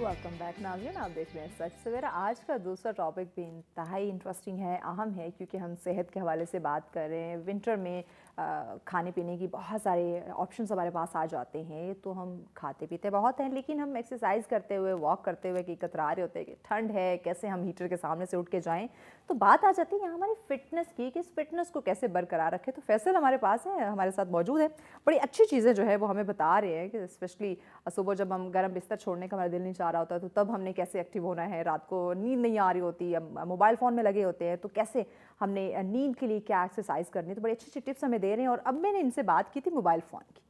Welcome back नाज़रीन, आप देख रहे हैं सच सवेरा। आज का दूसरा टॉपिक भी इंतहाई इंटरेस्टिंग है, अहम है, क्योंकि हम सेहत के हवाले से बात कर रहे हैं। विंटर में खाने पीने की बहुत सारे ऑप्शंस हमारे पास आ जाते हैं, तो हम खाते पीते बहुत हैं, लेकिन हम एक्सरसाइज करते हुए, वॉक करते हुए कि कतरा रहे होते हैं कि ठंड है, कैसे हम हीटर के सामने से उठ के जाएं। तो बात आ जाती है यहाँ हमारी फ़िटनेस की, कि इस फिटनेस को कैसे बरकरार रखें। तो फैसल हमारे पास है, हमारे साथ मौजूद है। बड़ी अच्छी चीज़ें जो है वो हमें बता रहे हैं कि स्पेशली सुबह जब हम गर्म बिस्तर छोड़ने का हमारा दिल नहीं चाह रहा होता, तो तब हमने कैसे एक्टिव होना है। रात को नींद नहीं आ रही होती, मोबाइल फ़ोन में लगे होते हैं, तो कैसे हमने नींद के लिए क्या एक्सरसाइज करनी है। तो बड़ी अच्छी अच्छी टिप्स हमें दे रहे हैं। और अब मैंने इनसे बात की थी मोबाइल फ़ोन की,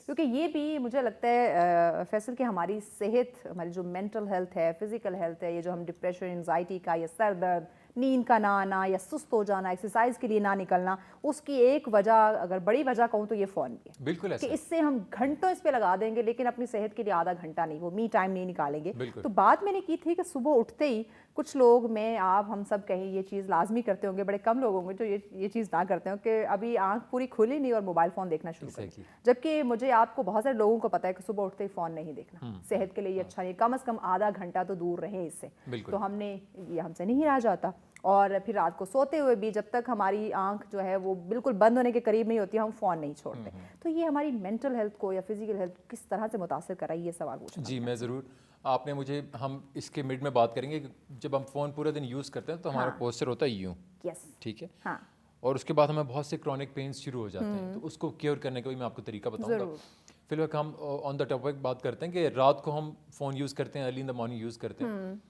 क्योंकि ये भी मुझे लगता है फैसल कि हमारी सेहत, हमारी जो मेंटल हेल्थ है, फिज़िकल हेल्थ है, ये जो हम डिप्रेशन, एंजाइटी का, या सर दर्द, नींद का ना आना, या सुस्त हो जाना, एक्सरसाइज के लिए ना निकलना, उसकी एक वजह, अगर बड़ी वजह कहूँ तो ये फ़ोन भी है। बिल्कुल ऐसा कि इससे हम घंटों इस पे लगा देंगे, लेकिन अपनी सेहत के लिए आधा घंटा नहीं, वो मी टाइम नहीं निकालेंगे। तो बात मैंने की थी कि सुबह उठते ही कुछ लोग, मैं, आप, हम सब कहें, ये चीज़ लाजमी करते होंगे। बड़े कम लोग होंगे जो ये चीज़ ना करते हो कि अभी आंख पूरी खुली नहीं और मोबाइल फ़ोन देखना शुरू करें। जबकि मुझे, आपको, बहुत सारे लोगों को पता है कि सुबह उठते ही फ़ोन नहीं देखना सेहत के लिए ये अच्छा नहीं, कम से कम आधा घंटा तो दूर रहें इससे। तो हमसे नहीं रहा जाता। और फिर रात को सोते हुए भी जब तक हमारी आंख जो है वो बिल्कुल बंद होने के करीब नहीं होती, हम फ़ोन नहीं छोड़ते। तो ये हमारी मेंटल हेल्थ को या फिजिकल हेल्थ को किस तरह से मुतासर कर रहा है, ये सवाल पूछना। जी, मैं ज़रूर, आपने मुझे, हम इसके मिड में बात करेंगे कि जब हम फ़ोन पूरे दिन यूज़ करते हैं तो हमारा पोस्चर होता है यूँ, ठीक है, हाँ। और उसके बाद हमें बहुत से क्रॉनिक पेन्स शुरू हो जाते हैं। तो उसको क्योर करने का भी मैं आपको तरीका बताऊंगा। फिलहाल हम ऑन द टॉपिक बात करते हैं कि रात को हम फ़ोन यूज़ करते हैं, early in the morning use करते हैं।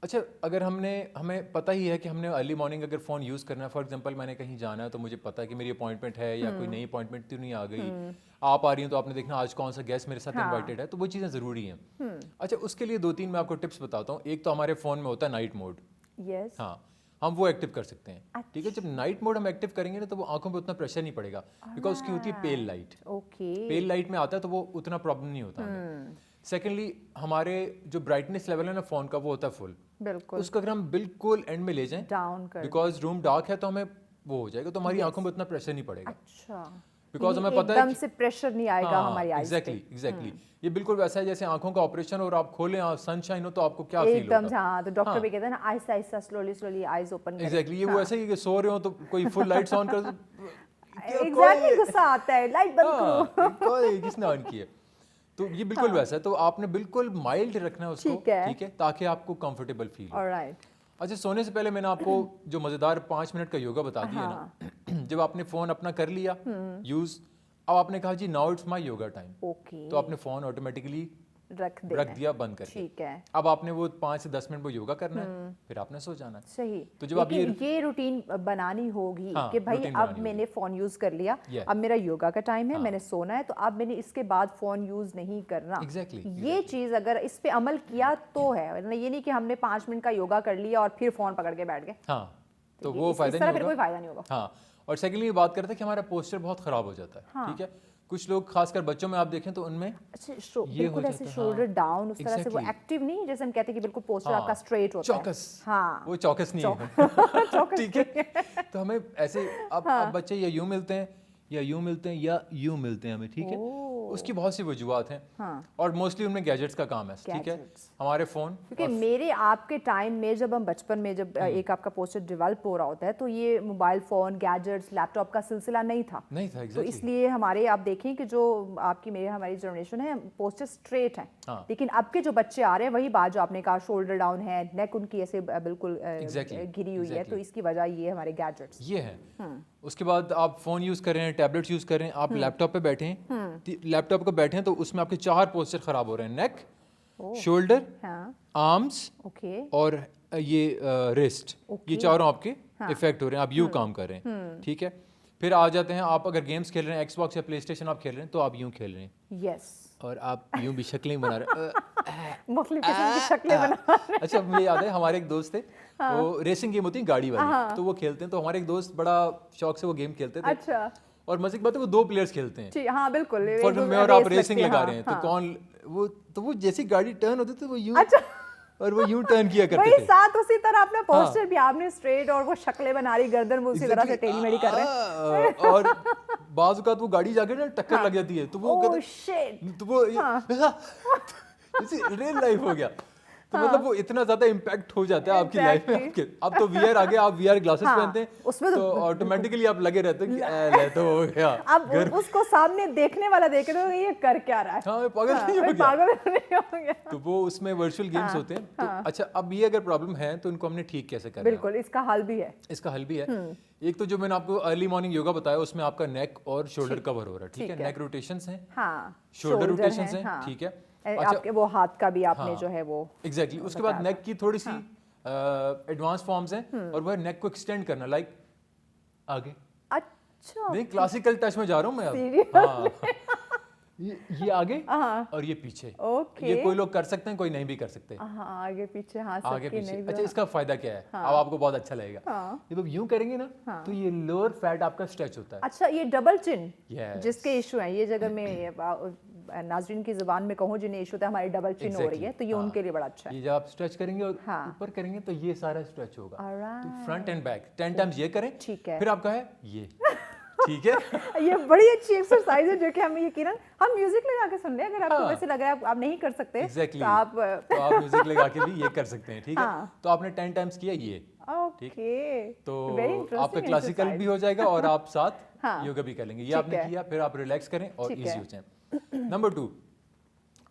अच्छा, अगर हमें पता ही है कि हमने अर्ली मॉर्निंग अगर फ़ोन यूज़ करना है, फॉर एग्जांपल मैंने कहीं जाना है तो मुझे पता है कि मेरी अपॉइंटमेंट है या कोई नई अपॉइंटमेंट तो नहीं आ गई, आप आ रही हैं तो आपने देखना आज कौन सा गेस्ट मेरे साथ इनवाइटेड है, तो वो चीज़ें ज़रूरी हैं। अच्छा, उसके लिए 2-3 मैं आपको टिप्स बताता हूँ। एक तो हमारे फ़ोन में होता है नाइट मोड। हाँ, हम वो एक्टिव कर सकते हैं। ठीक है, जब नाइट मोड हम एक्टिव करेंगे ना तो वो आंखों पे उतना प्रेशर नहीं पड़ेगा, बिकॉज उसकी होती है पेल लाइट। पेल लाइट में आता है तो वो उतना प्रॉब्लम नहीं होता हमें। सेकेंडली, हमारे जो ब्राइटनेस लेवल है ना फ़ोन का, वो होता है फुल। उसको अगर हम बिल्कुल एंड में ले जाएं, बिकॉज रूम डार्क है, तो हमें वो हो जाएगा, तो हमारी आंखों में उतना प्रेशर नहीं पड़ेगा। अच्छा, बिकॉज हमें पता है एकदम से प्रेशर नहीं आएगा हमारी आईज पे। एग्जैक्टली। ये बिल्कुल वैसा है जैसे आंखों का ऑपरेशन और आप खोलें, सनशाइन हो तो आपको क्या फील होगा। एकदम। हाँ, तो डॉक्टर भी कहते हैं ना, Aahista Aahista, slowly slowly eyes open करें। एग्जैक्टली, ये वो ऐसा ही कि सो रहे हो तो कोई फुल लाइट्स ऑन कर, एग्जैक्टली, गुस्सा आता है, लाइट बंद करो, किसने ऑन किया। तो ये बिल्कुल वैसा है, तो आपने बिल्कुल माइल्ड रखना है उसको, ठीक है, ताकि आपको कंफर्टेबल फील हो। अच्छा, सोने से पहले मैंने आपको जो मज़ेदार 5 मिनट का योगा बता दिया ना, जब आपने फ़ोन अपना कर लिया यूज़, अब आपने कहा जी now it's my yoga time, तो आपने फ़ोन ऑटोमेटिकली रख दिया बंद करके। ठीक है। अब आपने वो 5 से 10 मिनट वो योगा करना है, फिर आपने सो जाना है। सही। तो जब आप ये रूटीन बनानी होगी कि भाई अब मैंने फ़ोन यूज़ कर लिया, अब मेरा योगा का टाइम है, मैंने सोना है, तो अब मैंने इसके बाद फ़ोन यूज़ नहीं करना। ये चीज़ अगर इस पे अमल किया तो है, ये नहीं कि हमने 5 मिनट का योगा कर लिया और फिर फ़ोन पकड़ के बैठ गए। हाँ, तो वो फायदा नहीं होगा, कोई फायदा नहीं होगा। हाँ, और सेकेंडली बात करते हैं कि हमारा पोस्चर बहुत ख़राब हो जाता है। ठीक है, कुछ लोग खासकर बच्चों में आप देखें तो उनमें बिल्कुल ऐसे शोल्डर डाउन, उस तरह से वो एक्टिव नहीं, जैसे हम कहते हैं कि बिल्कुल पोस्चर आपका स्ट्रेट होता है। चौकस, हाँ, वो चौकस नहीं है। ठीक है, तो हमें ऐसे अब बच्चे या यूं मिलते हैं या यूं मिलते हैं या यूं मिलते हैं हमें, ठीक है, उसकी बहुत सी वजूहत हैं। और मोस्टली उनमें गैजेट्स का काम है, ठीक है, हमारे फ़ोन। क्योंकि मेरे आपके टाइम में, जब हम बचपन में, जब एक आपका पोस्चर डेवलप हो रहा होता है, तो ये मोबाइल फ़ोन, गैजेट्स, लैपटॉप का सिलसिला नहीं था। तो इसलिए हमारे, आप देखें कि जो आपकी हमारी जनरेशन है, पोस्चर स्ट्रेट है। लेकिन अब के जो बच्चे आ रहे हैं, वही बात जो आपने कहा, शोल्डर डाउन है, नेक उनकी ऐसे बिल्कुल घिरी हुई है, तो इसकी वजह ये हमारे गैजेट्स ये है। उसके बाद आप फ़ोन यूज़ कर रहे हैं, टैबलेट्स यूज़ कर रहे हैं, आप लैपटॉप पे बैठे हैं, लैपटॉप पे बैठे हैं तो उसमें आपके 4 पोस्चर ख़राब हो रहे हैं, नेक, शोल्डर, आर्म्स और ये रिस्ट, ये चारों आपके इफेक्ट हो रहे हैं, आप यूँ काम कर रहे हैं। ठीक है, फिर आ जाते हैं, आप अगर गेम्स खेल रहे हैं, एक्सबॉक्स या प्ले स्टेशन आप खेल रहे हैं, तो आप यूँ खेल रहे हैं, और आप यूँ भी शक्लें बना रहे हैं, मुख्तलिफ किस्म की शक्लें बना रहे हैं। अच्छा, मुझे याद है हमारे एक दोस्त थे, वो रेसिंग गेम होती है गाड़ी वाली, तो वो खेलते हैं, तो हमारे एक दोस्त बड़ा शौक से वो गेम खेलते थे। अच्छा। और मजे की बात है वो 2 प्लेयर्स खेलते हैं। हाँ बिल्कुल, मैं और आप रेसिंग लगा रहे हैं, तो कौन वो जैसी गाड़ी टर्न होती थी वो यूं, और वो यूं टर्न किया करते थे। साथ उसी तरह अपना पोस्टर भी आपने स्ट्रेट, और वो शक्लें बना रही, गर्दन वो उसी तरह से टेढ़ी मेढ़ी कर रहे हैं। और बाज़ औक़ात वो गाड़ी जाके ना टक्कर लग जाती है, तो वो शिट, तो वो रियल लाइफ हो गया। تو مطلب وہ اتنا زیادہ امپیکٹ ہو جاتا ہے آپ کی لائف میں. اب تو وی آر آ گیا, آپ وی آر گلاسز پہنتے ہیں تو آٹومیٹکلی آپ لگے رہتے ہیں کہ تو ہو گیا. اب اس کو سامنے دیکھنے والا دیکھے تو یہ کر کیا رہا ہے, ہاں پاگل نہیں ہو گیا. تو وہ اس میں ورچوئل گیمز ہوتے ہیں. تو اچھا اب یہ اگر پرابلم ہے تو ان کو ہم نے ٹھیک کیسے کرنا ہے؟ بالکل اس کا حل بھی ہے. اس کا حل بھی ہے. ایک تو جو میں نے آپ کو ارلی مارننگ یوگا بتایا اس میں آپ کا نیک اور شولڈر کور ہو رہا ہے, ٹھیک ہے, نیک روٹیشنز ہیں, شولڈر روٹیشنز ہیں, ٹھیک ہے, آپ کے وہ ہاتھ کا بھی آپ نے جو ہے وہ ایگزیکٹلی. اس کے بعد نیک کی تھوڑی سی ایڈوانس فارمز ہیں اور وہ نیک کو ایکسٹینڈ کرنا, لائک آگے. اچھا نہیں کلاسیکل ٹچ میں جا رہا ہوں میں اب. یہ آگے اور یہ پیچھے. یہ کوئی لوگ کر سکتے ہیں, کوئی نہیں بھی کر سکتے. آگے پیچھے, ہاں آگے پیچھے. اچھا اس کا فائدہ کیا ہے, اب آپ کو بہت اچھا لگے گا. جب یوں کریں گے نا تو یہ لوور فیٹ آپ کا اسٹریچ ہوتا ہے. اچھا یہ ڈبل چن جس کے ایشو ہیں, یہ جگہ میں ناظرین کی زبان میں کہوں جنہیں ایشو ہوتا ہے ہماری ڈبل چن ہو رہی ہے, تو یہ ان کے لیے بڑا اچھا ہے. یہ جب آپ اسٹریچ کریں گے اور اوپر کریں گے تو یہ سارا اسٹریچ ہوگا. فرنٹ اینڈ بیک 10 ٹائمز یہ کریں, پھر آپ کا ہے یہ, ٹھیک ہے. یہ بڑی اچھی ایکسرسائز ہے جو کہ ہمیں یقیناً ہم میوزک لگا کے سن لیں, اگر آپ کو ویسے لگ رہا ہے آپ نہیں کر سکتے تو آپ میوزک لگا کے بھی یہ کر سکتے ہیں, ٹھیک ہے. تو آپ نے 10 ٹائمز کیا یہ, ٹھیک, تو آپ کا کلاسیکل بھی ہو جائے گا اور آپ ساتھ یوگا بھی کر لیں گے. یہ آپ نے کیا, پھر آپ ریلیکس کریں اور ایزی ہو جائیں. نمبر 2,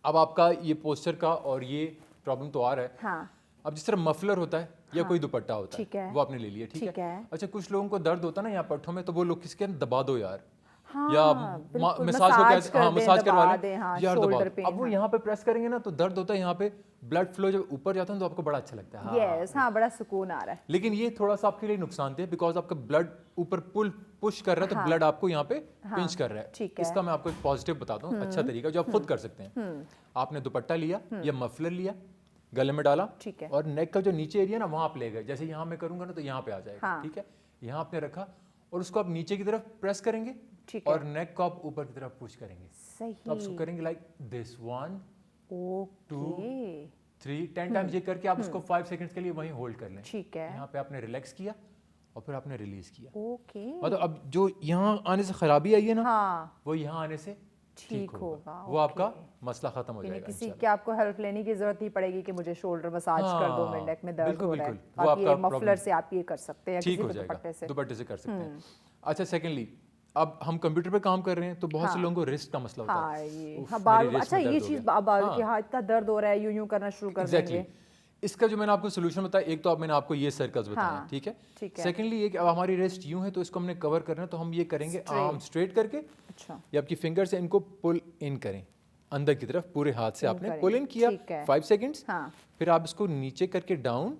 اب آپ کا یہ پوسچر کا اور یہ پرابلم تو آ رہا ہے. اب جس طرح مفلر ہوتا ہے یا کوئی دوپٹہ ہوتا ہے وہ آپ نے لے لیا, ٹھیک ہے. اچھا کچھ لوگوں کو درد ہوتا ہے نا یہاں پٹھوں میں, تو وہ لوگ کس کے دبا دو یار, یا مساج کو کہتے ہیں, مساج کروا لیں یار دبا. اب وہ یہاں پہ پریس کریں گے نا تو درد ہوتا ہے یہاں پہ, بلڈ فلو جب اوپر جاتا ہے تو آپ کو بڑا اچھا لگتا ہے. یس ہاں, بڑا سکون آ رہا ہے. لیکن یہ تھوڑا سا آپ کے لیے نقصان دہ, بیکاز آپ کا بلڈ اوپر پش کر رہا ہے تو بلڈ آپ کو یہاں پہ پنچ کر رہا ہے. اس کا میں آپ کو ایک پازیٹیو بتاتا ہوں, اچھا طریقہ جو آپ خود کر سکتے ہیں. آپ نے دوپٹہ لیا یا مفلر لیا, گلے میں ڈالا, اور نیک کا جو نیچے ایریا نا وہاں آپ لے گئے, جیسے یہاں میں کروں گا نا تو یہاں پہ آ جائے گا, ٹھیک ہے. یہاں آپ نے رکھا اور اس کو آپ نیچے کی طرف پریس کریں گے اور نیک کو آپ اوپر کی طرف پش کریں گے. تو آپ اس کو کریں گے لائک دس 1 2 3 10 ٹائمز یہ کر کے آپ اس کو 5 سیکنڈز کے لیے وہیں ہولڈ کر لیں. یہاں پہ آپ نے ریلیکس کیا اور پھر آپ نے ریلیز کیا. مطلب اب جو یہاں آنے سے خرابی آئی ہے نا وہ یہاں آنے سے ٹھیک ہوگا, وہ آپ کا مسئلہ ختم ہو جائے گا. کسی کی آپ کو ہیلپ لینے کی ضرورت نہیں پڑے گی کہ مجھے شولڈر مساج کر دو, میرے نیک میں درد ہو رہا ہے. باقی یہ مفلر سے آپ یہ کر سکتے ہیں, ٹھیک ہو جائے گا, دوپٹے سے کر سکتے ہیں. اچھا سیکنڈلی, اب ہم کمپیوٹر پہ کام کر رہے ہیں تو بہت سے لوگوں کو رسٹ کا مسئلہ ہوتا ہے. اچھا یہ چیز کہ ہاں اتنا درد ہو رہا ہے, یوں کرنا شروع کر دیں گے. اس کا جو میں نے آپ کو سولوشن بتایا, ایک تو اب میں نے آپ کو یہ سرکلز بتایا, ٹھیک ہے. سیکنڈلی یہ کہ اب ہماری ریسٹ یوں ہے تو اس کو ہم نے کور کرنا ہے, تو ہم یہ کریں گے آرم اسٹریٹ کر کے, یا آپ کی فنگر سے ان کو پل ان کریں اندر کی طرف, پورے ہاتھ سے آپ نے پل ان کیا 5 سیکنڈز, پھر آپ اس کو نیچے کر کے ڈاؤن,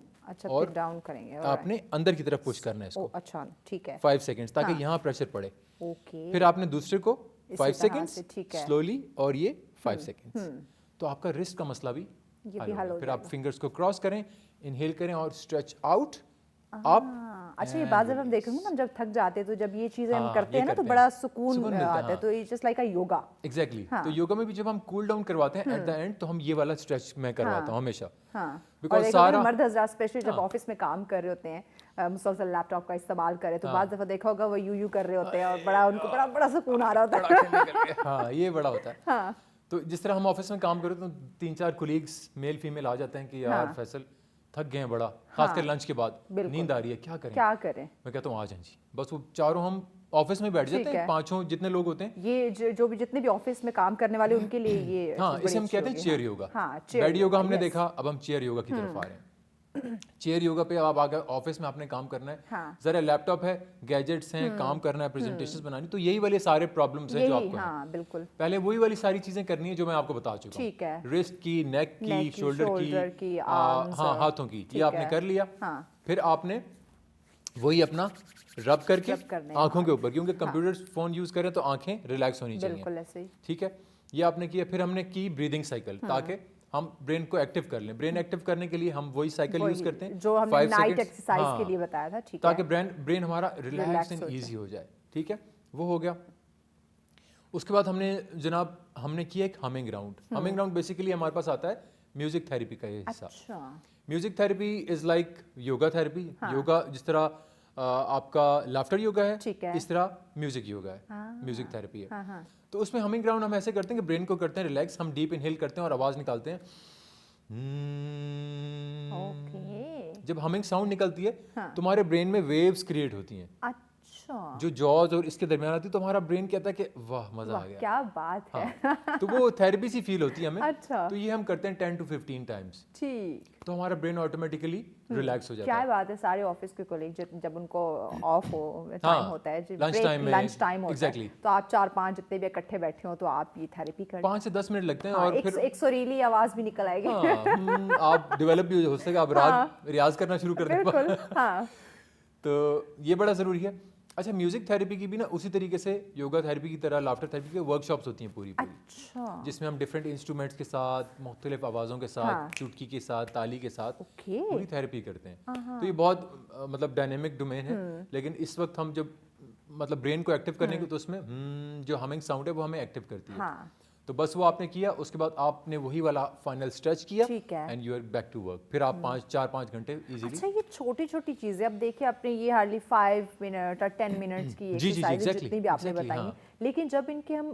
اور ڈاؤن کریں گے, آپ نے اندر کی طرف پش کرنا ہے اس کو. اچھا ٹھیک ہے, 5 سیکنڈز تاکہ یہاں پریشر پڑے. پھر آپ نے دوسرے کو 5 سیکنڈز سلولی, اور یہ 5 سیکنڈز, تو آپ کا رسٹ کا مسئلہ بھی حل ہو. پھر آپ فنگرز کو کراس کریں, انہیل کریں اور اسٹریچ آؤٹ اپ. اچھا یہ بعض ہم دیکھیں گے نا جب تھک جاتے ہیں تو جب یہ چیزیں ہم کرتے ہیں نا تو بڑا سکون آتا ہے, تو it's just like a yoga. Exactly, تو یوگا میں بھی جب ہم کول ڈاؤن کرواتے ہیں ایٹ دا اینڈ, تو ہم یہ والا اسٹریچ میں کرواتا ہوں ہمیشہ. بیکاز سارا مرد حضرات اسپیشلی جب آفس میں کام کر رہے ہوتے ہیں, مسلسل لیپ ٹاپ کا استعمال کرے, تو بعض دفعہ دیکھا ہوگا وہ یوں کر رہے ہوتے ہیں اور بڑا ان کو بڑا سکون آ رہا ہوتا ہے. ہاں یہ بڑا ہوتا ہے. تو جس طرح ہم آفس میں کام کرتے ہیں تو 3-4 کولیگس میل فیمیل آ جاتے ہیں کہ یار فیصل تھک گئے ہیں بڑا, خاص کر لنچ کے بعد نیند آ رہی ہے, کیا کریں. میں کہتا ہوں آ جائیں جی, بس وہ چاروں ہم آفس میں بیٹھ جاتے ہیں, 5 جتنے لوگ ہوتے ہیں, یہ جو بھی جتنے بھی آفس میں کام کرنے والے ان کے لیے یہ, ہاں اسے ہم کہتے ہیں چیئر یوگا. بیڈ یوگا ہم نے دیکھا, اب ہم چیئر یوگا کی طرف آ رہے ہیں. چیئر یوگا پہ آپ آگے آفس میں آپ نے کام کرنا ہے, ذرا لیپ ٹاپ ہے, گیجٹس ہیں, کام کرنا ہے, پریزنٹیشنز بنانی, تو یہی والے سارے پرابلمس ہیں جو آپ کو ہیں. بالکل پہلے وہی والی ساری چیزیں کرنی ہے جو میں آپ کو بتا چکا ہوں, رسٹ کی, نیک کی, شولڈر کی, ہاں ہاتھوں کی, یہ آپ نے کر لیا. پھر آپ نے وہی اپنا رب کر کے آنکھوں کے اوپر, کیونکہ کمپیوٹر فون یوز کریں تو آنکھیں ریلیکس ہونی چاہیے, ٹھیک ہے. یہ آپ نے کیا, پھر ہم نے کی بریدنگ سائیکل, تاکہ ہم برین کو ایکٹیو کر لیں. برین ایکٹیو کرنے کے لیے ہم وہی سائیکل یوز کرتے ہیں جو ہم نے نائٹ ایکسرسائز کے لیے بتایا تھا, ٹھیک ہے, تاکہ برین ہمارا ریلیکس اینڈ ایزی ہو جائے, ٹھیک ہے. وہ ہو گیا. اس کے بعد ہم نے جناب ہم نے کیا ایک humming round. Humming round basically ہمارے پاس آتا ہے میوزک تھیراپی کا یہ حصہ. Music therapy is like yoga therapy. Yoga جس طرح آپ کا لافٹر یوگا ہے, اس طرح میوزک یوگا ہے, میوزک تھیراپی ہے. تو اس میں ہمنگ راؤنڈ ہم ایسے کرتے ہیں کہ برین کو کرتے ہیں ریلیکس, ہم ڈیپ انہیل کرتے ہیں اور آواز نکالتے ہیں, ओके। जब हमिंग साउंड निकलती है हाँ। तुम्हारे ब्रेन में वेव्स क्रिएट होती हैं अच्छा, जो जॉज और इसके दरमियान आती है, तो हमारा ब्रेन कहता है कि वाह मजा आ वाह गया। क्या बात है। हाँ, तो वो थेरेपी सी फील होती है हमें। अच्छा। तो ये हम करते हैं 10 to 15 टाइम्स, ठीक। तो हमारा ब्रेन ऑटोमेटिकली रिलैक्स हो जाता क्या है। बात है, सारे ऑफिस के कोलीग जब उनको ऑफ हो टाइम हाँ, होता है, lunch time में, लंच टाइम होता exactly. है, तो आप 4-5 जितने भी इकट्ठे बैठे हो तो आप ये थेरेपी कर 5 से 10 मिनट लगते हैं। हाँ, और एक फिर एक सुरीली आवाज भी निकल आएगी। हाँ, आप डेवलप भी हो सके, आप रियाज करना शुरू कर दें। बिल्कुल। हाँ। तो ये बड़ा ज़रूरी है। अच्छा, म्यूज़िक थेरेपी की भी ना उसी तरीके से योगा थेरेपी की तरह लाफ्टर थेरेपी की वर्कशॉप्स होती हैं पूरी। अच्छा। जिसमें हम डिफरेंट इंस्ट्रूमेंट्स के साथ, मुख्तलिफ आवाज़ों के साथ, हाँ। चुटकी के साथ, ताली के साथ ओके। पूरी थेरेपी करते हैं। तो ये बहुत मतलब डायनेमिक डोमेन है। लेकिन इस वक्त हम जब मतलब ब्रेन को एक्टिव करने के, तो उसमें जो हमिंग साउंड है वो हमें एक्टिव करती है। हाँ। तो बस वो आपने किया, उसके बाद आपने वही वाला फाइनल स्ट्रेच किया ठीक है। And you are back to work. फिर आप 4-5 घंटे इजीली। अच्छा, ये छोटी छोटी चीजें अब देखिए, आपने ये हार्डली 5 मिनट और 10 मिनट्स की जी, एक्सरसाइज exactly, जितनी भी आपने exactly, बताई, हाँ। लेकिन जब इनके हम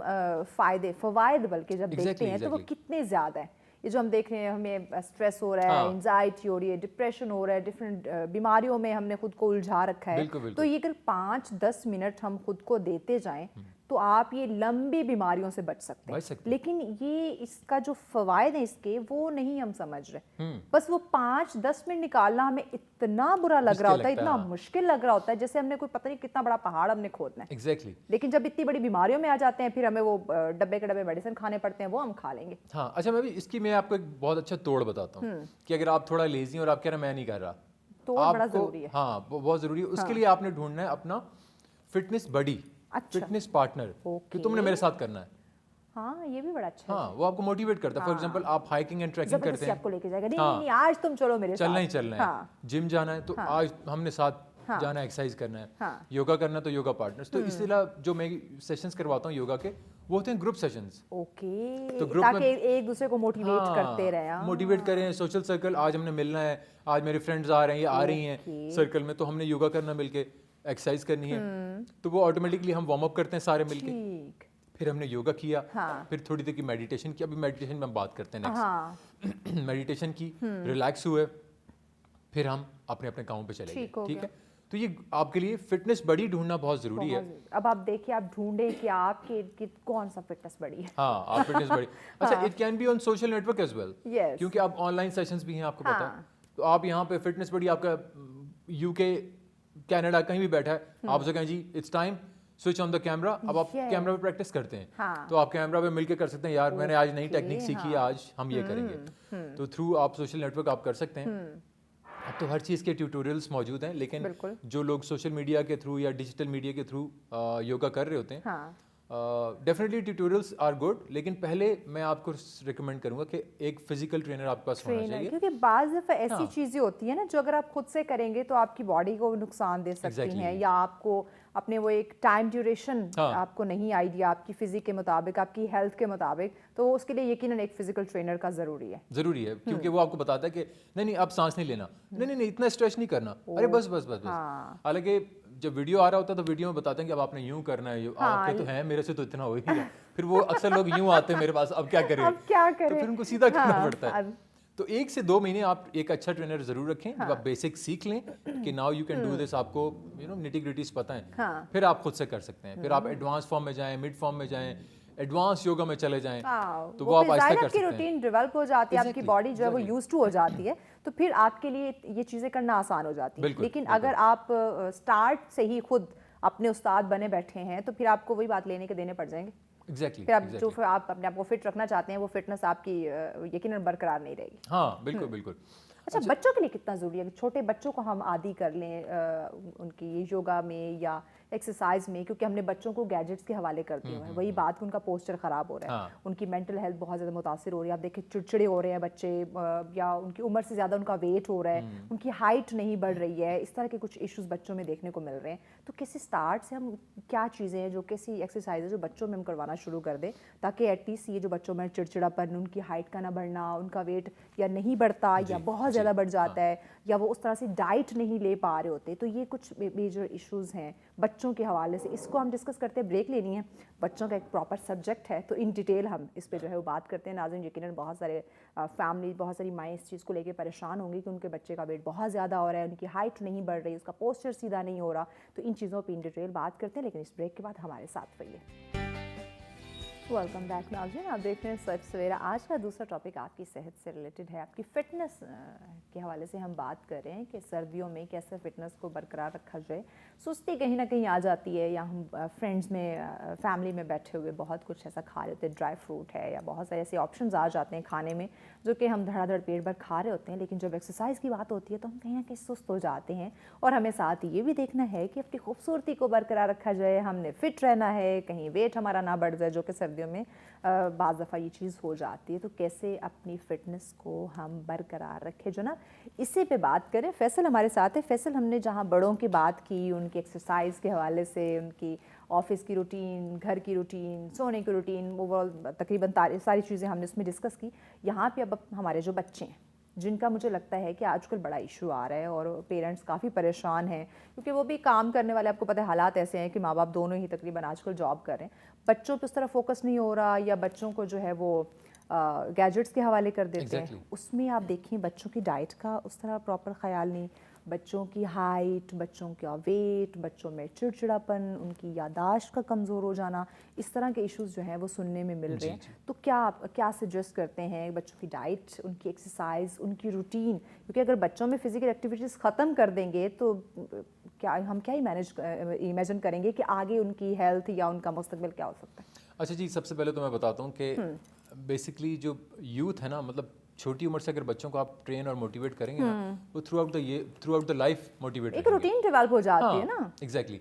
फवायद बल्कि जब देखते Exactly, हैं तो वो exactly. कितने ज्यादा है। ये जो हम देख रहे हैं, हमें स्ट्रेस हो रहा है, हाँ। एंजाइटी हो रही है, डिप्रेशन हो रहा है, डिफरेंट बीमारियों में हमने खुद को उलझा रखा है। बिल्कुल, तो बिल्कुल। ये अगर 5-10 मिनट हम खुद को देते जाएं तो आप ये लंबी बीमारियों से बच सकते बच हैं। सकते हैं। लेकिन ये इसका जो फवायद है इसके, वो नहीं हम समझ रहे। बस वो 5-10 मिनट निकालना हमें इतना बुरा लग रहा होता है, लगता है, इतना हाँ। मुश्किल लग रहा होता है, जैसे हमने कोई पता नहीं कितना बड़ा पहाड़ हमने खोदना है। एग्जैक्टली। लेकिन जब इतनी बड़ी बीमारियों में आ जाते हैं, फिर हमें वो डब्बे के डब्बे मेडिसिन खाने पड़ते हैं, वो हम खा लेंगे। हाँ, अच्छा, मैं भी इसकी मैं आपको एक बहुत अच्छा तोड़ बताता हूँ कि अगर आप थोड़ा लेजी और आप कह रहे हैं मैं नहीं कर रहा, तो वो बड़ा आपको जरूरी है। हाँ वो बहुत ज़रूरी है। उसके लिए आपने ढूंढना है अपना फिटनेस बडी, अच्छा। फिटनेस पार्टनर कि तुमने मेरे साथ करना है। हाँ, ये भी बड़ा अच्छा है। हाँ, वो आपको मोटिवेट करता है। फॉर एग्जांपल आप हाइकिंग एंड ट्रैकिंग करते जबरदस्ती हैं, आपको लेके जाएगा, नहीं हाँ। नहीं नहीं, आज तुम चलो मेरे साथ। चलना ही चलना है। हाँ। जिम जाना है तो आज हमने साथ हाँ। जाना है, एक्सरसाइज करना है। हाँ। योगा करना है तो योगा पार्टनर्स। तो इसी तरह जो मैं सेशंस करवाता हूँ योगा के, वो होते हैं ग्रुप सेशंस। ओके, तो ग्रुप ताकि में एक दूसरे को मोटिवेट करते रहे। मोटिवेट करें। सोशल सर्कल, आज हमने मिलना है, आज मेरे फ्रेंड्स आ रहे हैं, ये आ रही हैं सर्कल में, तो हमने योगा करना मिलके, एक्सरसाइज करनी है। तो वो ऑटोमेटिकली हम वार्म अप करते हैं सारे मिलके। ठीक। फिर हमने योगा किया, हाँ। फिर थोड़ी देर की मेडिटेशन की। अभी मेडिटेशन में हम बात करते हैं नेक्स्ट। हाँ। मेडिटेशन की, रिलैक्स हुए, फिर हम अपने अपने कामों पे चले गए। ठीक हो ठीक गया। है। तो ये आपके लिए फिटनेस बड़ी ढूंढना बहुत जरूरी है। अब आप देखिए, आप ढूंढे कि आपके कि कौन सा फिटनेस बड़ी है। हाँ, आप फिटनेस बड़ी। अच्छा, it can be on social network as well, Yes. क्योंकि आप ऑनलाइन सेशंस भी हैं, आपको पता है। हाँ। तो आप यहाँ पे फिटनेस बड़ी, आपका यूके, कनाडा कहीं भी बैठा है, आप उसे कहें जी it's time, switch on the camera. अब आप Yes. कैमरा पे प्रैक्टिस करते हैं, हाँ। तो आप कैमरा पे मिलके कर सकते हैं, यार मैंने आज नई Okay, टेक्निक सीखी है, हाँ। आज हम ये करेंगे। तो थ्रू आप सोशल नेटवर्क आप कर सकते हैं। अब तो हर चीज़ के ट्यूटोरियल्स मौजूद हैं, लेकिन बिल्कुल। जो लोग सोशल मीडिया के थ्रू या डिजिटल मीडिया के थ्रू योगा कर रहे होते हैं, हाँ। डेफिनेटली ट्यूटोरियल्स आर गुड, लेकिन पहले मैं आपको रिकमेंड करूंगा कि एक फिजिकल ट्रेनर आपके पास होना ट्रेनर, चाहिए। क्योंकि बाज़ दफ़ा ऐसी हाँ। चीज़ें होती हैं ना जो अगर आप खुद से करेंगे तो आपकी बॉडी को नुकसान दे सकती Exactly. हैं, या आपको अपने वो एक टाइम ड्यूरेशन हाँ। आपको नहीं आइडिया आपकी फिजिक के मुताबिक, आपकी हेल्थ के मुताबिक, तो उसके लिए यकीनन एक फिजिकल ट्रेनर का ज़रूरी है। जरूरी है, क्योंकि वो आपको बताता है कि नहीं नहीं अब सांस नहीं लेना, नहीं नहीं इतना स्ट्रेच नहीं करना, अरे बस बस बस बस। हाँ। हालांकि जब वीडियो आ रहा होता है तो वीडियो में बताते हैं कि अब आपने यूं करना है, आपके तो है, मेरे से तो इतना हो ही नहीं रहा। फिर वो अक्सर लोग यूं आते हैं मेरे पास, अब क्या करें, अब क्या तो करें? फिर उनको सीधा करना हाँ, पड़ता है। तो 1 से 2 महीने आप एक अच्छा ट्रेनर जरूर रखें, जब आप बेसिक सीख लें कि now you can do this, आपको निटी ग्रिटीज पता है, हाँ। फिर आप खुद से कर सकते हैं। फिर आप एडवांस फॉर्म में जाएं, मिड फॉर्म में जाएं, एडवांस योगा में चले जाएं, तो वो आप आहिस्ता कर आपकी सकते हैं। रूटीन डेवलप हो जाती है, आपकी Exactly, बॉडी जो है वो exactly. यूज्ड टू हो जाती है, तो फिर आपके लिए ये चीज़ें करना आसान हो जाती है। बिल्कुल, लेकिन बिल्कुल। अगर आप स्टार्ट से ही खुद अपने उस्ताद बने बैठे हैं, तो फिर आपको वही बात लेने के देने पड़ जाएंगे। एग्जैक्टली, फिर आप जो आप अपने आप को फिट रखना चाहते हैं, वो फिटनेस आपकी यकीनन बरकरार नहीं रहेगी। हाँ बिल्कुल बिल्कुल। अच्छा, बच्चों के लिए कितना ज़रूरी है? छोटे बच्चों को हम आदी कर लें उनकी योगा में या एक्सरसाइज में, क्योंकि हमने बच्चों को गैजेट्स के हवाले कर दिए हैं। वही बात कि उनका पोस्चर ख़राब हो रहा है, हाँ। उनकी मेंटल हेल्थ बहुत ज़्यादा मुतासिर हो रही है। आप देखिए चिड़चिड़े हो रहे हैं बच्चे, या उनकी उम्र से ज़्यादा उनका वेट हो रहा है, उनकी हाइट नहीं बढ़ रही है, इस तरह के कुछ इश्यूज़ बच्चों में देखने को मिल रहे हैं। तो किसी स्टार्ट से हम क्या चीज़ें हैं, जो कैसी एक्सरसाइज है जो बच्चों में हम करवाना शुरू कर दें, ताकि एटलीस्ट ये जो बच्चों में चिड़चिड़ापन, उनकी हाइट का ना बढ़ना, उनका वेट या नहीं बढ़ता या बहुत ज़्यादा बढ़ जाता है, या वो उस तरह से डाइट नहीं ले पा रहे होते, तो ये कुछ मेजर इश्यूज़ हैं بچوں کے حوالے سے اس کو ہم ڈسکس کرتے ہیں. بریک لینی ہے, بچوں کا ایک پراپر سبجیکٹ ہے, تو ان ڈیٹیل ہم اس پہ جو ہے وہ بات کرتے ہیں. ناظرین یقیناً بہت سارے فیملی, بہت ساری مائیں اس چیز کو لے کے پریشان ہوں گی کہ ان کے بچے کا ویٹ بہت زیادہ ہو رہا ہے, ان کی ہائٹ نہیں بڑھ رہی, اس کا پوسچر سیدھا نہیں ہو رہا. تو ان چیزوں پہ ان ڈیٹیل بات کرتے ہیں, لیکن اس بریک کے بعد ہمارے ساتھ رہیے. ویلکم بیک ناظرین, آپ دیکھ رہے ہیں سچ سویرا. آج کا دوسرا ٹاپک آپ کی صحت سے ریلیٹڈ ہے, آپ کی فٹنس کے حوالے سے ہم بات کر رہے ہیں کہ سردیوں میں کیسے فٹنس کو برقرار رکھا جائے. سستی کہیں نہ کہیں آ جاتی ہے, یا ہم فرینڈس میں فیملی میں بیٹھے ہوئے بہت کچھ ایسا کھا رہے ہوتے ہیں, ڈرائی فروٹ ہے یا بہت سارے ایسے آپشنز آ جاتے ہیں کھانے میں جو کہ ہم دھڑا دھڑ پیٹ بھر کھا رہے ہوتے ہیں, لیکن جب ایکسرسائز کی بات ہوتی ہے تو ہم کہیں نہ کہیں سست ہو جاتے ہیں. اور ہمیں ساتھ یہ بھی دیکھنا ہے کہ اپنی خوبصورتی کو برقرار رکھا جائے, ہم نے فٹ رہنا ہے, کہیں ویٹ ہمارا نہ بڑھ جائے, جو کہ سردیوں میں بعض دفعہ یہ چیز ہو جاتی ہے. تو کیسے اپنی فٹنس کو ہم برقرار رکھیں جناب, اسی پہ بات کریں. فیصل ہمارے ساتھ ہے. فیصل, ہم نے جہاں بڑوں کی بات کی, ان کی ایکسرسائز کے حوالے سے, ان کی آفس کی روٹین, گھر کی روٹین, سونے کی روٹین, اوور آل تقریباً ساری چیزیں ہم نے اس میں ڈسکس کی. یہاں پہ اب ہمارے جو بچے ہیں, جن کا مجھے لگتا ہے کہ آج کل بڑا ایشو آ رہا ہے, اور پیرنٹس کافی پریشان ہیں کیونکہ وہ بھی کام کرنے والے, آپ کو پتہ ہے حالات ایسے ہیں کہ ماں باپ دونوں ہی تقریباً آج کل جاب کر رہے ہیں. بچوں پہ اس طرح فوکس نہیں ہو رہا, یا بچوں کو جو ہے وہ گیجٹس کے حوالے کر دیتے ہیں. اس میں آپ دیکھیں بچوں کی ڈائٹ کا اس طرح پراپر خیال نہیں, بچوں کی ہائٹ, بچوں کا ویٹ, بچوں میں چڑچڑاپن, ان کی یادداشت کا کمزور ہو جانا, اس طرح کے ایشوز جو ہیں وہ سننے میں مل رہے ہیں. تو کیا سجیسٹ کرتے ہیں بچوں کی ڈائٹ, ان کی ایکسرسائز, ان کی روٹین, کیونکہ اگر بچوں میں فزیکل ایکٹیویٹیز ختم کر دیں گے تو ہم کیا امیجن کریں گے کہ آگے ان کی ہیلتھ یا ان کا مستقبل کیا ہو سکتا ہے. اچھا جی, سب سے پہلے تو میں بتاتا ہوں کہ بیسکلی جو یوتھ ہے نا, مطلب چھوٹی عمر سے اگر بچوں کو آپ ٹرین اور موٹیویٹ کریں گے نا, وہ through out the life motivate ایک روٹین ڈیولپ ہو جاتی ہے نا. ایگزیکٹلی.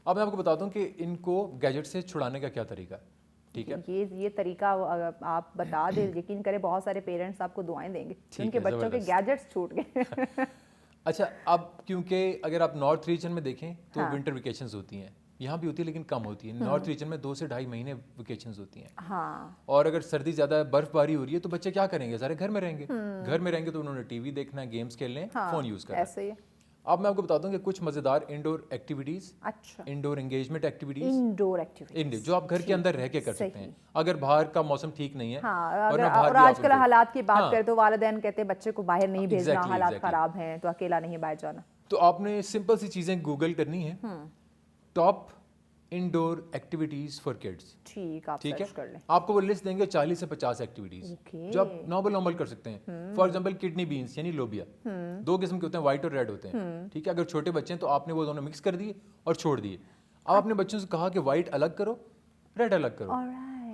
اب میں آپ کو بتاتا ہوں کہ ان کو گیجٹ سے چھڑانے کا کیا طریقہ ہے. ٹھیک ہے, یہ طریقہ آپ بتا دیں, یقین کریں بہت سارے پیرنٹس آپ کو دعائیں دیں گے ان کے بچوں کے گیجٹس چھوٹ گئے. اچھا, اب کیونکہ اگر آپ نارتھ ریجن میں دیکھیں تو ونٹر ویکیشنز ہوتی ہیں, یہاں بھی ہوتی ہے لیکن کم ہوتی ہے. نارتھ ریجن میں 2 سے 2.5 مہینے ویکیشنز ہوتی ہیں. ہاں, اور اگر سردی زیادہ برف باری ہو رہی ہے تو بچے کیا کریں گے, سارے گھر میں رہیں گے. گھر میں رہیں گے تو انہوں نے ٹی وی دیکھنا ہے, گیمز کھیلنے, فون یوز کرنا. ایسے ہی. اب میں آپ کو بتاتا ہوں کہ کچھ مزیدار انڈور ایکٹیویٹیز, اچھا, indoor engagement activities, indoor activities جو آپ گھر کے اندر رہ کے کر سکتے ہیں اگر باہر کا موسم ٹھیک نہیں ہے. اور آج کل حالات کی بات کریں تو والدین کہتے ہیں بچے کو باہر نہیں بھیجنا, حالات خراب ہیں تو اکیلا نہیں باہر جانا. تو آپ نے سمپل سی چیزیں گوگل کرنی ہے, top indoor activities for kids. ٹھیک, آپ سرچ کر لیں, آپ کو وہ لسٹ دیں گے 40 سے 50 ایکٹیویٹیز جو آپ نارمل کر سکتے ہیں. فار ایگزامپل کڈنی بینس یعنی لوبیا, 2 قسم کے ہوتے ہیں, وائٹ اور ریڈ ہوتے ہیں. ٹھیک ہے, اگر چھوٹے بچے ہیں تو آپ نے وہ دونوں مکس کر دیے اور چھوڑ دیے. اب اپنے بچوں سے کہا کہ وائٹ الگ کرو, ریڈ الگ کرو.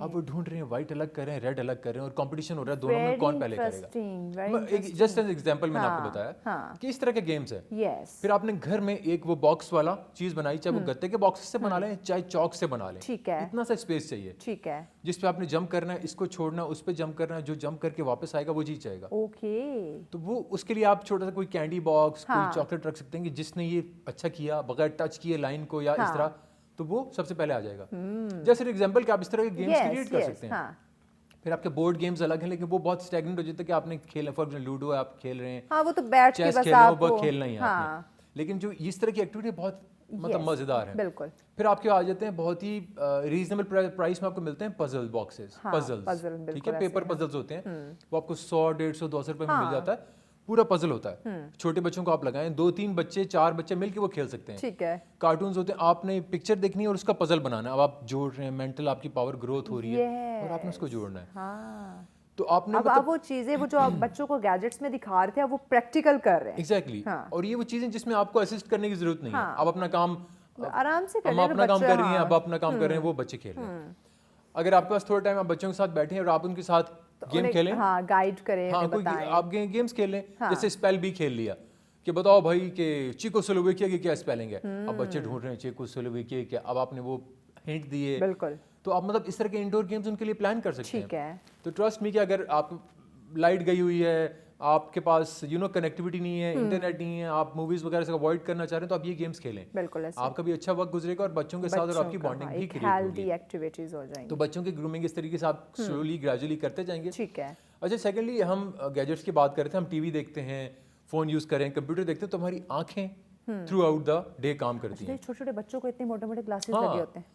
اب وہ ڈھونڈ رہے ہیں وائٹ الگ کر رہے ہیں, ریڈ الگ کر رہے ہیں, اور کمپٹیشن ہو رہا ہے دونوں میں کون پہلے کرے گا. جسٹ این ایگزامپل میں نے آپ کو بتایا کہ اس طرح کے گیمز ہیں. پھر آپ نے گھر میں ایک وہ باکس والا چیز بنائی, چاہے وہ گتے کے باکس سے بنا لیں چاہے چاک سے بنا لیں. ٹھیک ہے, اتنا سا اسپیس چاہیے, ٹھیک ہے, جس پہ آپ نے جمپ کرنا ہے, اس کو چھوڑنا ہے, اس پہ جمپ کرنا ہے, جو جمپ کر کے واپس آئے گا وہ جیت جائے گا. اوکے, تو وہ اس کے لیے آپ چھوٹا سا کوئی کینڈی باکس, کوئی چاکلیٹ رکھ سکتے ہیں کہ جس نے یہ اچھا کیا بغیر ٹچ کیے لائن کو یا اس طرح, تو وہ سب سے پہلے آ جائے گا. جیسے ایگزامپل کہ آپ اس طرح کے گیمز کریٹ کر سکتے ہیں. پھر آپ کے بورڈ گیمز الگ ہیں لیکن وہ بہت اسٹیگنٹ ہو جاتا ہے کہ آپ نے کھیلا, فار ایگزامپل لوڈو ہے آپ کھیل رہے ہیں, وہ تو بیٹھ کے چیس بس کھیل رہے ہیں, آپ وہ کو کھیلنا ہی ہے آپ نے. لیکن جو اس طرح کی ایکٹیویٹی بہت مطلب مزیدار ہے. بالکل. پھر آپ کے آ جاتے ہیں بہت ہی ریزنیبل پرائس میں آپ کو ملتے ہیں پزل باکسز, پزلز. ٹھیک ہے, پیپر پزلز ہوتے ہیں, وہ آپ کو 100, 150, 200 روپے میں مل جاتا ہے. پورا پزل ہوتا ہے. چھوٹے بچوں کو آپ لگائیں, 2-3 بچے 4 بچے مل کے وہ کھیل سکتے ہیں. ٹھیک ہے, کارٹونز ہوتے ہیں, آپ نے پکچر دیکھنی ہے اور اس کا پزل بنانا ہے. اب آپ جوڑ رہے ہیں, مینٹل آپ کی پاور گروتھ ہو رہی ہے اور آپ نے اس کو جوڑنا ہے. تو آپ نے اب وہ چیزیں وہ جو آپ بچوں کو گیجٹس میں دکھا رہے تھے وہ پریکٹیکل کر رہے ہیں. ایگزیکٹلی. اور یہ وہ چیزیں جس میں آپ کو اسسٹ کرنے کی ضرورت نہیں ہے, آپ اپنا کام آرام سے ہم اپنا کام کر رہی ہیں, اب اپنا کام کر رہے ہیں, وہ بچے کھیل رہے ہیں. اگر آپ کے پاس تھوڑا ٹائم آپ بچوں کے ساتھ بیٹھیں اور آپ ان کے ساتھ گیم کھیلیں, گائیڈ کریں, آپ گیمز کھیل لیں, جیسے اسپیل بھی کھیل لیا کہ بتاؤ بھائی کہ چیکو سلوویکیا کی کیا اسپیلنگ ہے. اب بچے ڈھونڈ رہے ہیں چیکو سلوویکیا کیا, اب آپ نے وہ ہنٹ دیے. بالکل. تو آپ مطلب اس طرح کے انڈور گیمز ان کے لیے پلان کر سکتے ہیں. ٹھیک ہے. تو ٹرسٹ می کہ اگر آپ لائٹ گئی ہوئی ہے, آپ کے پاس کنیکٹیوٹی نہیں ہے, انٹرنیٹ نہیں ہے, آپ موویز وغیرہ سے اوائڈ کرنا چاہ رہے ہیں, تو آپ یہ گیمز کھیلیں. بالکل, آپ کا بھی اچھا وقت گزرے گا اور بچوں کے ساتھ اور آپ کی بانڈنگ بھی کریٹ ہوگی, ایکٹیویٹیز ہو جائیں گی. تو بچوں کی گرومنگ اس طریقے سے آپ سلولی گریجولی کرتے جائیں گے. ٹھیک ہے. اچھا, سیکنڈلی ہم گیجٹس کی بات کرتے ہیں, ہم ٹی وی دیکھتے ہیں, فون یوز کریں, کمپیوٹر دیکھتے ہیں, تو ہماری آنکھیں थ्रू आउट द डे काम करती हैं। छोटे छोटे बच्चों को इतने मोटे मोटे ग्लासेस हाँ, लगे होते हैं,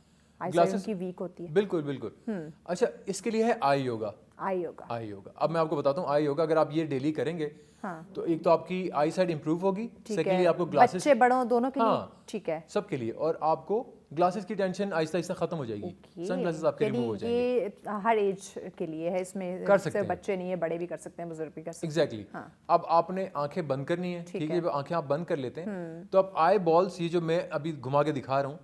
आईसाइट उनकी वीक होती है। बिल्कुल बिल्कुल। अच्छा, इसके लिए है आई योगा। आई योगा, आई योगा, अब मैं आपको बताता हूँ आई योगा अगर आप ये डेली करेंगे तो एक तो आपकी आई साइड इंप्रूव होगी, सेकेंडली आपको ग्लासेस, बच्चे बड़ों दोनों के लिए, हाँ, ठीक है, सबके लिए, और आपको ग्लासेस की टेंशन आहिस्ता आहिस्ता खत्म हो जाएगी, सनग्लासेस आपके रिमूव हो जाएंगे। ये हर एज के लिए है, इसमें कर सकते सिर्फ हैं, बच्चे नहीं है, बड़े भी कर सकते हैं, बुजुर्ग भी कर सकते हैं। एग्जैक्टली। अब आपने आंखें बंद करनी है, ठीक है, जब आंखें आप बंद कर लेते हैं तो अब आई बॉल्स, ये जो मैं अभी घुमा के दिखा रहा हूँ,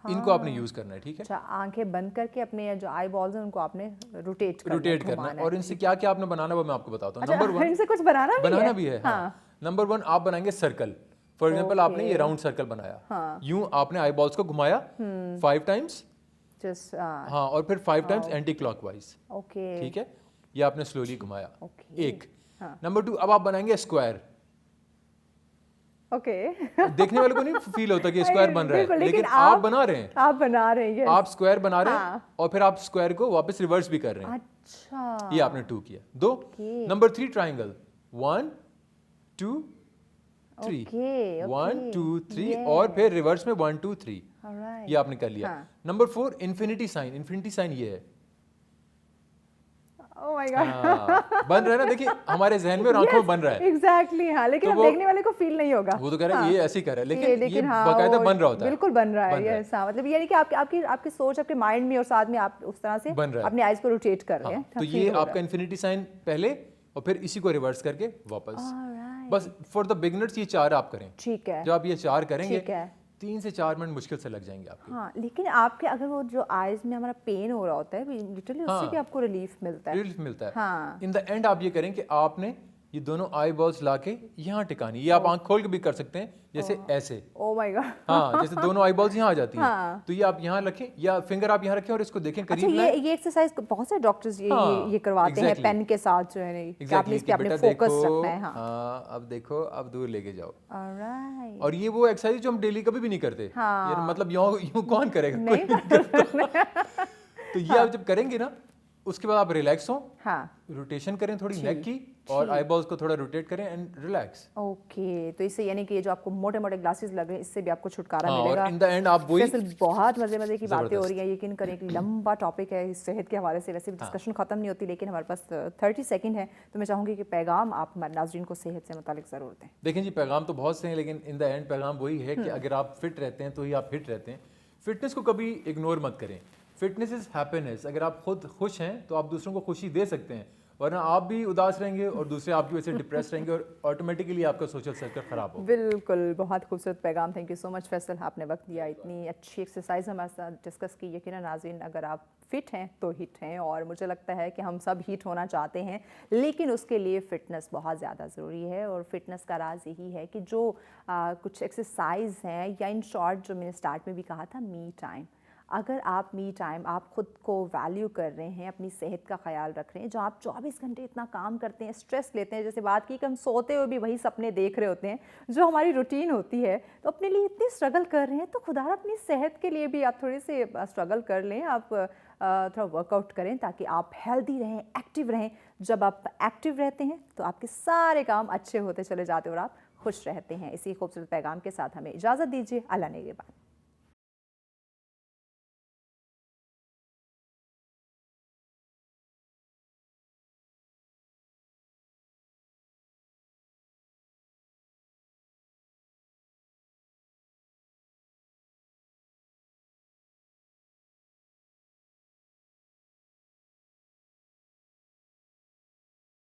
इनको आपने यूज करना है, ठीक है। अच्छा, आंखें बंद करके अपने जो आई बॉल्स हैं उनको आपने रोटेट करना है, और इनसे क्या क्या आपने बनाना है वो मैं आपको बताता हूँ। अच्छा, नंबर 1 इनसे कुछ बनाना भी है। नंबर 1 आप बनाएंगे सर्कल। फॉर एग्जांपल आपने ये राउंड सर्कल बनाया, यूं आपने आई बॉल्स को घुमाया 5 टाइम्स, हाँ, और फिर 5 टाइम्स एंटी क्लॉकवाइज, ओके, ठीक है, ये आपने स्लोली घुमाया, एक। हाँ। नंबर 2 अब आप बनाएंगे स्क्वायर। ओके, देखने वाले को नहीं फील होता कि स्क्वायर बन रहा है, लेकिन आप बना रहे हैं, आप बना रहे हैं, आप स्क्वायर बना रहे हैं, और फिर आप स्क्वायर को वापस रिवर्स भी कर रहे हैं। अच्छा, ये आपने 2 किया, 2। नंबर 3 ट्राइंगल, 1 2 3, 1 2 3, और फिर रिवर्स में 1 2 3, ये आपने कर लिया। Number 4 infinity sign. Infinity sign ये है, ओह माय गॉड, बन रहा है ना, देखिए हमारे जहन में और आंखों में बन रहा है, एग्जैक्टली, हाँ, लेकिन अब देखने वाले को फील नहीं होगा, वो तो कह रहा है ये ऐसे ही कर रहा है, लेकिन ये बाकायदा बन रहा होता है, बिल्कुल बन रहा है, यस, हाँ, मतलब ये नहीं कि आपकी सोच आपके माइंड में और साथ में आप उस तरह से अपने आईज को रोटेट कर रहे हैं, तो ये आपका इन्फिनिटी साइन पहले, और फिर इसी को रिवर्स करके वापस। बस फॉर द बिगिनर्स ये 4 आप करें, ठीक है, जब आप ये 4 करेंगे 3 से 4 मिनट मुश्किल से लग जाएंगे आपके। हाँ, लेकिन आपके अगर वो जो आईज में हमारा पेन हो रहा होता है लिटरली, उससे भी आपको रिलीफ मिलता है, हाँ। इन द एंड आप ये करें कि आपने ये दोनों आई बॉल्स लाके यहाँ टिकानी, ये आप आंख खोल के भी कर सकते हैं, जैसे ऐसे, ओह माय गॉड, हाँ, जैसे दोनों आई बॉल्स यहाँ आ जाती हैं, तो ये आप यहाँ रखें या फिंगर आप यहाँ रखें और इसको देखें करीब। अच्छा, ये एक्सरसाइज बहुत सारे डॉक्टर्स ये करवाते हैं पेन के साथ, जो है कि आपने इस पे अपने फोकस रखना है, हाँ, अब देखो, अब दूर लेके जाओ, ऑलराइट, और ये वो एक्सरसाइज जो हम डेली कभी भी नहीं करते, यार मतलब यूं कौन करेगा, कोई तो ये आप जब करेंगे ना, उसके बाद आप रिलैक्स हो, रोटेशन करें थोड़ी नेक की, और आई बॉल्स को थोड़ा रोटेट करें एंड रिलैक्स। ओके, तो इससे यानी कि ये जो आपको मोटे मोटे ग्लासेस लग रहे हैं, इससे भी आपको छुटकारा मिलेगा। और इन द एंड आप वही, बहुत मजे की बातें हो रही हैं, यकीन करें, एक लंबा टॉपिक है इस सेहत के हवाले से, वैसे भी डिस्कशन खत्म नहीं होती, लेकिन हमारे पास 30 सेकंड है, तो मैं चाहूंगी कि पैगाम आप हमारे नाज़रीन को सेहत से मुतालिक ज़रूर दें। देखें जी, पैगाम तो बहुत से हैं, लेकिन इन द एंड पैगाम वही है कि अगर आप फिट रहते हैं तो ही आप हिट रहते हैं। फिटनेस को कभी इग्नोर मत करें, फिटनेस इज हैप्पीनेस। अगर आप खुद खुश हैं तो आप दूसरों को खुशी दे सकते हैं, वरना आप भी उदास रहेंगे और दूसरे आपकी वजह से डिप्रेस रहेंगे, और ऑटोमेटिकली आपका सोशल सर्कल खराब होगा। बिल्कुल, बहुत खूबसूरत पैगाम, thank you so much Faisal, आपने वक्त दिया, इतनी अच्छी एक्सरसाइज हमारे साथ डिस्कस की। यकीनन नाज़रीन, अगर आप फिट हैं तो हिट हैं, और मुझे लगता है कि हम सब हिट होना चाहते हैं, लेकिन उसके लिए फ़िटनेस बहुत ज़्यादा ज़रूरी है, और फिटनेस का राज यही है कि जो कुछ एक्सरसाइज हैं, या इन शॉर्ट जो मैंने स्टार्ट में भी कहा था, मी टाइम, अगर आप मी टाइम, आप खुद को वैल्यू कर रहे हैं, अपनी सेहत का ख्याल रख रहे हैं, जो आप 24 घंटे इतना काम करते हैं, स्ट्रेस लेते हैं, जैसे बात की कि हम सोते हुए भी वही सपने देख रहे होते हैं जो हमारी रूटीन होती है, तो अपने लिए इतनी स्ट्रगल कर रहे हैं, तो खुदा अपनी सेहत के लिए भी आप थोड़ी सी स्ट्रगल कर लें, आप थोड़ा वर्कआउट करें, ताकि आप हेल्दी रहें, एक्टिव रहें। जब आप एक्टिव रहते हैं तो आपके सारे काम अच्छे होते चले जाते हैं और आप खुश रहते हैं। इसी खूबसूरत पैगाम के साथ हमें इजाज़त दीजिए, अल्लाह नेगेबान।